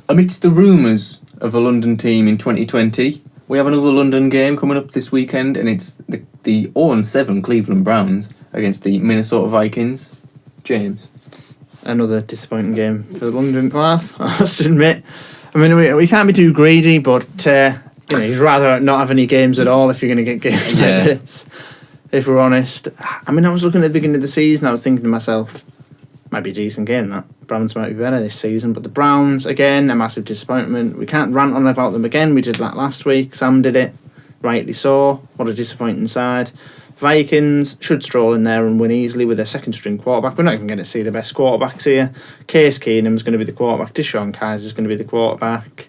Amidst the rumours of a London team in 2020, we have another London game coming up this weekend, and it's the 0-7 Cleveland Browns against the Minnesota Vikings. James? Another disappointing game for the London. Well, I must admit, I mean, we can't be too greedy, but you'd rather not have any games at all if you're going to get games like this. If we're honest, I mean, I was looking at the beginning of the season, I was thinking to myself, might be a decent game, that. Browns might be better this season, but the Browns, again, a massive disappointment. We can't rant on about them again. We did that last week. Sam did it, rightly so. What a disappointing side. Vikings should stroll in there and win easily with their second-string quarterback. We're not even going to see the best quarterbacks here. Case Keenum's going to be the quarterback. Deshaun Kaiser's going to be the quarterback.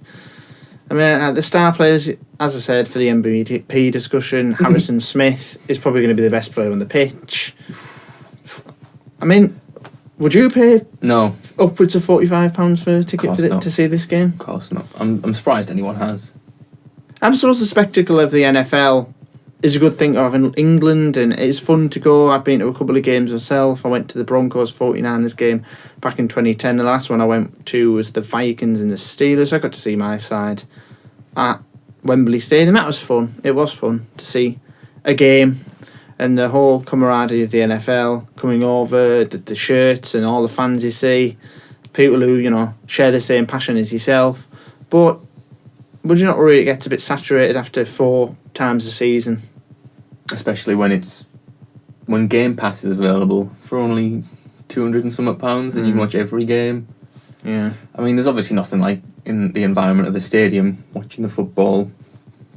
I mean, the star players, as I said, for the MVP discussion, Harrison Smith is probably going to be the best player on the pitch. I mean, would you pay upwards of £45 for a ticket to see this game? Of course not. I'm surprised anyone has. I'm supposed the spectacle of the NFL is a good thing to have in England, and it's fun to go. I've been to a couple of games myself. I went to the Broncos 49ers game back in 2010. The last one I went to was the Vikings and the Steelers. I got to see my side at Wembley Stadium. That was fun. It was fun to see a game. And the whole camaraderie of the NFL coming over, the shirts and all the fans you see, people who, share the same passion as yourself. But would you not worry it gets a bit saturated after 4 times a season? Especially when Game Pass is available for only £200 and some pounds, and you can watch every game. Yeah. I mean, there's obviously nothing like in the environment of the stadium watching the football.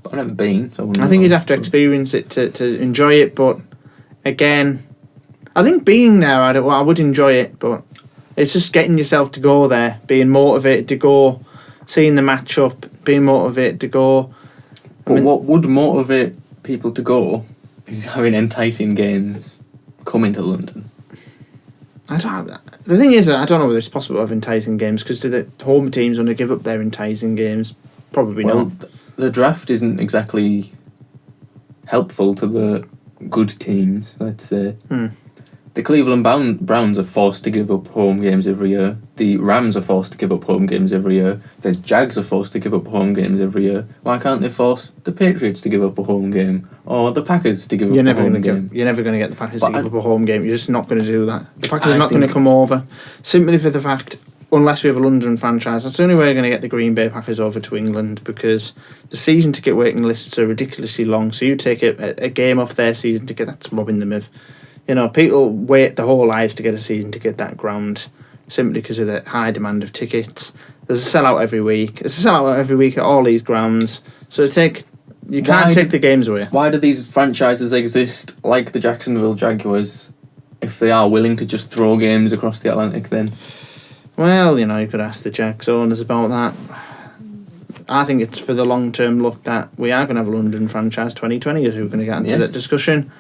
But I've never been, so I think you'd have to experience it to enjoy it. But again, I think being there, I would enjoy it. But it's just getting yourself to go there, being motivated to go, seeing the matchup, being motivated to go. But what would motivate people to go is having enticing games coming to London. The thing is, I don't know whether it's possible to have enticing games, because do the home teams want to give up their enticing games? Probably not. The draft isn't exactly helpful to the good teams, let's say. The Cleveland Browns are forced to give up home games every year. The Rams are forced to give up home games every year. The Jags are forced to give up home games every year. Why can't they force the Patriots to give up a home game? Or the Packers to give up a home game? You're never going to get the Packers to give up a home game. You're just not going to do that. The Packers are not going to come over. Simply for the fact, unless we have a London franchise, that's the only way we're going to get the Green Bay Packers over to England, because the season ticket waiting lists are ridiculously long. So you take a game off their season ticket, that's robbing them of... people wait their whole lives to get a season ticket that ground simply because of the high demand of tickets. There's a sellout every week. There's a sellout every week at all these grounds. So you can't take the games away. Why do these franchises exist, like the Jacksonville Jaguars, if they are willing to just throw games across the Atlantic then? Well, you could ask the Jags owners about that. I think it's for the long-term look that we are going to have a London franchise. 2020 is who we're going to get into that discussion.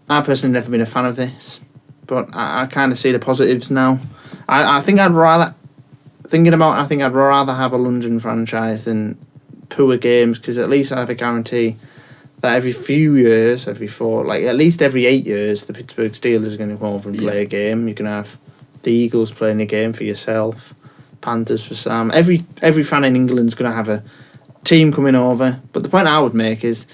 I've personally never been a fan of this, but I kind of see the positives now. I think I'd rather have a London franchise than poor games, because at least I have a guarantee that every few years, at least every 8 years, the Pittsburgh Steelers are going to come over and play a game. You can have the Eagles playing a game for yourself, Panthers for Sam. Every fan in England's going to have a team coming over. But the point I would make is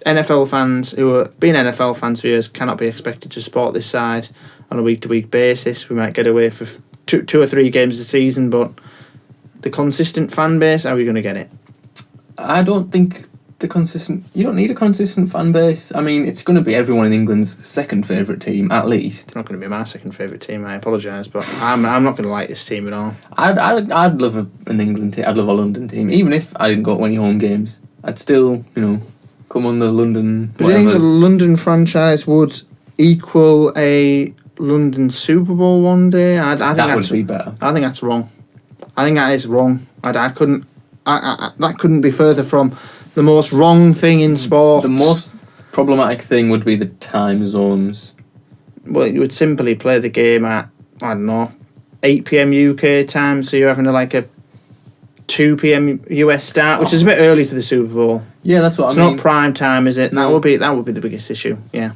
NFL fans who have been NFL fans for years cannot be expected to support this side on a week-to-week basis. We might get away for two or three games a season, but the consistent fan base, how are we going to get it? I don't think you don't need a consistent fan base. I mean, it's going to be everyone in England's second favourite team, at least. It's not going to be my second favourite team, I apologise, but I'm not going to like this team at all. I'd love an England team. I'd love a London team. Even if I didn't go to any home games, I'd still, come on the London... But do you think the London franchise would equal a London Superbowl one day? I think that would be better. I think that's wrong. I think that is wrong. That couldn't be further from the most wrong thing in sport. The most problematic thing would be the time zones. Well, you would simply play the game at, 8 PM UK time, so you're having a 2 PM US start, which is a bit early for the Super Bowl. Yeah, that's what I mean. It's not prime time, is it? No. That would be the biggest issue, yeah.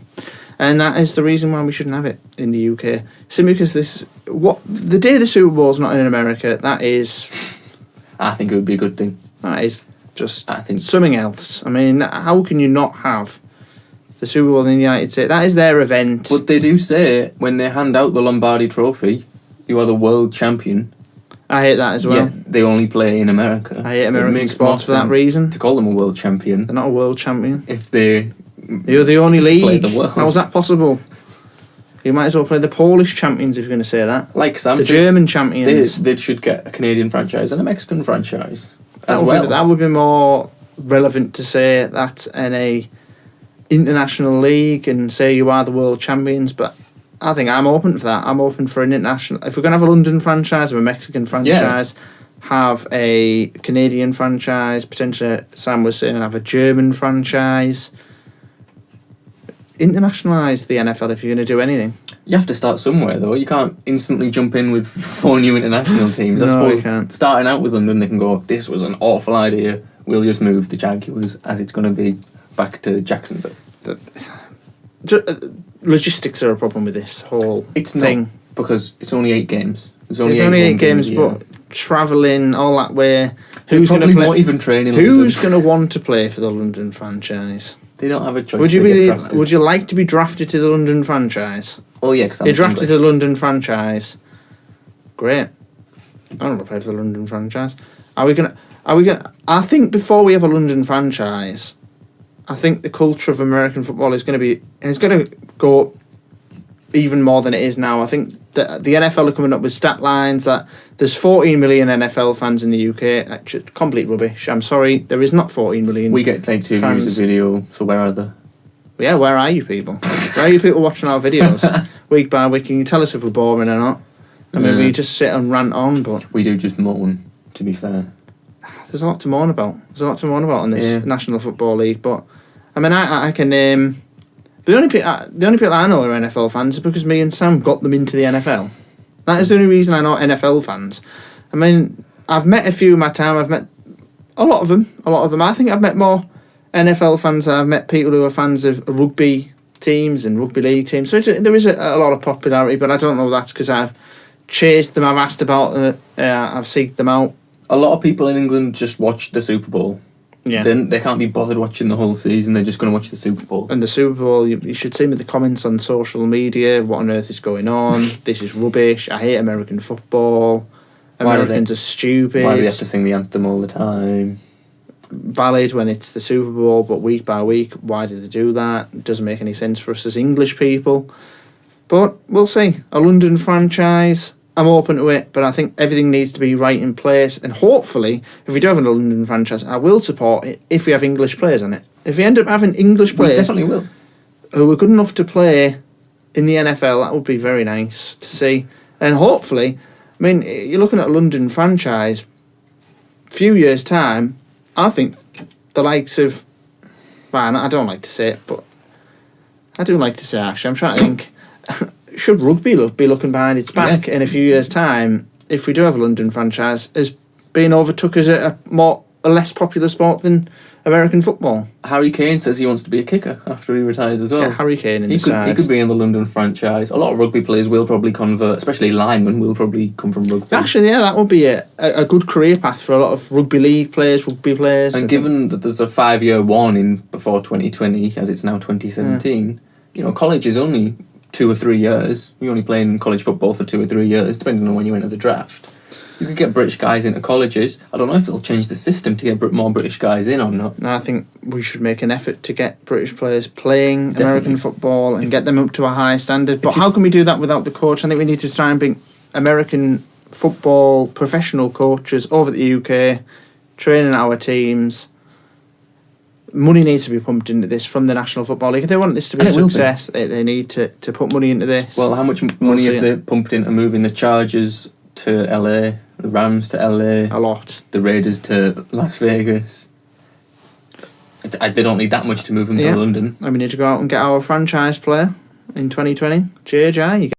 And that is the reason why we shouldn't have it in the UK. Simply because the day the Super Bowl's not in America, that is I think it would be a good thing. That is just I think something else. I mean, how can you not have the Super Bowl in the United States? That is their event. But they do say when they hand out the Lombardi Trophy, you are the world champion. I hate that as well. Yeah, they only play in America. I hate American sports for that reason. To call them a world champion. They're not a world champion. If they... You're the only league. Play the world. How's that possible? You might as well play the Polish champions if you're going to say that. Like Sam the German champions. They should get a Canadian franchise and a Mexican franchise that would be more relevant to say that's in a international league and say you are the world champions. But I think I'm open for that. I'm open for an international. If we're going to have a London franchise or a Mexican franchise, have a Canadian franchise, potentially Sam was saying, and have a German franchise. Internationalise the NFL if you're going to do anything. You have to start somewhere, though. You can't instantly jump in with 4 new international teams. I No, suppose you can't. starting out with London, they can go, this was an awful idea. We'll just move the Jaguars, as it's going to be, back to Jacksonville. Logistics are a problem with this whole thing. Not, because it's only 8 games. It's only 8 games, but travelling all that way. Who's going to play? Not even training. Who's going to want to play for the London franchise? They don't have a choice. Would you like to be drafted to the London franchise? Oh yeah, because you're drafted to the London franchise. Great. I don't want to play for the London franchise. Are we gonna? I think before we have a London franchise, I think the culture of American football is going to be. It's going to go even more than it is now. I think that the NFL are coming up with stat lines that there's 14 million NFL fans in the UK. That's complete rubbish. I'm sorry, there is not 14 million. We get like 2 views a video, so where are they? Yeah, where are you people? Where are you people watching our videos week by week? Can you tell us if we're boring or not? I mean, we just sit and rant on, but we do just moan. To be fair, there's a lot to moan about. There's a lot to moan about in this National Football League. But I mean, I can name the only people I know are NFL fans is because me and Sam got them into the NFL. That is the only reason I know NFL fans. I mean, I've met a few in my time. I've met a lot of them. I think I've met more NFL fans than I've met people who are fans of rugby teams and rugby league teams. So there is a lot of popularity, but I don't know that's because I've chased them, I've asked about it, I've seeked them out. A lot of people in England just watch the Super Bowl. Yeah. Then they can't be bothered watching the whole season. They're just going to watch the Super Bowl. And the Super Bowl, you should see me the comments on social media. What on earth is going on? This is rubbish. I hate American football. Americans are stupid. Why do they have to sing the anthem all the time? Valid when it's the Super Bowl, but week by week, why do they do that? It doesn't make any sense for us as English people. But we'll see. A London franchise, I'm open to it, but I think everything needs to be right in place. And hopefully, if we do have a London franchise, I will support it if we have English players on it. If we end up having English players, we definitely will, who are good enough to play in the NFL, that would be very nice to see. And hopefully, I mean, you're looking at a London franchise, few years' time, I think the likes of, man, I don't like to say it, but I do like to say actually, I'm trying to think, should rugby be looking behind its back in a few years' time, if we do have a London franchise, as being overtook as a less popular sport than American football? Harry Kane says he wants to be a kicker after he retires as well. Yeah, Harry Kane in he the side. He could be in the London franchise. A lot of rugby players will probably convert, especially linemen will probably come from rugby. Actually, yeah, that would be a good career path for a lot of rugby league players, rugby players. And given that there's a 5-year warning before 2020, as it's now 2017, you know, college is only 2 or 3 years. You're only playing college football for 2 or 3 years, depending on when you enter the draft. You could get British guys into colleges. I don't know if they'll change the system to get more British guys in or not. No, I think we should make an effort to get British players playing American football and get them up to a high standard. But how can we do that without the coach? I think we need to try and bring American football professional coaches over the UK, training our teams. Money needs to be pumped into this from the National Football League. If they want this to be a success, they need to put money into this. Well, how much money have they pumped into moving the Chargers to LA, the Rams to LA? A lot. The Raiders to Las Vegas. They don't need that much to move them to London. And we need to go out and get our franchise player in 2020. JJ,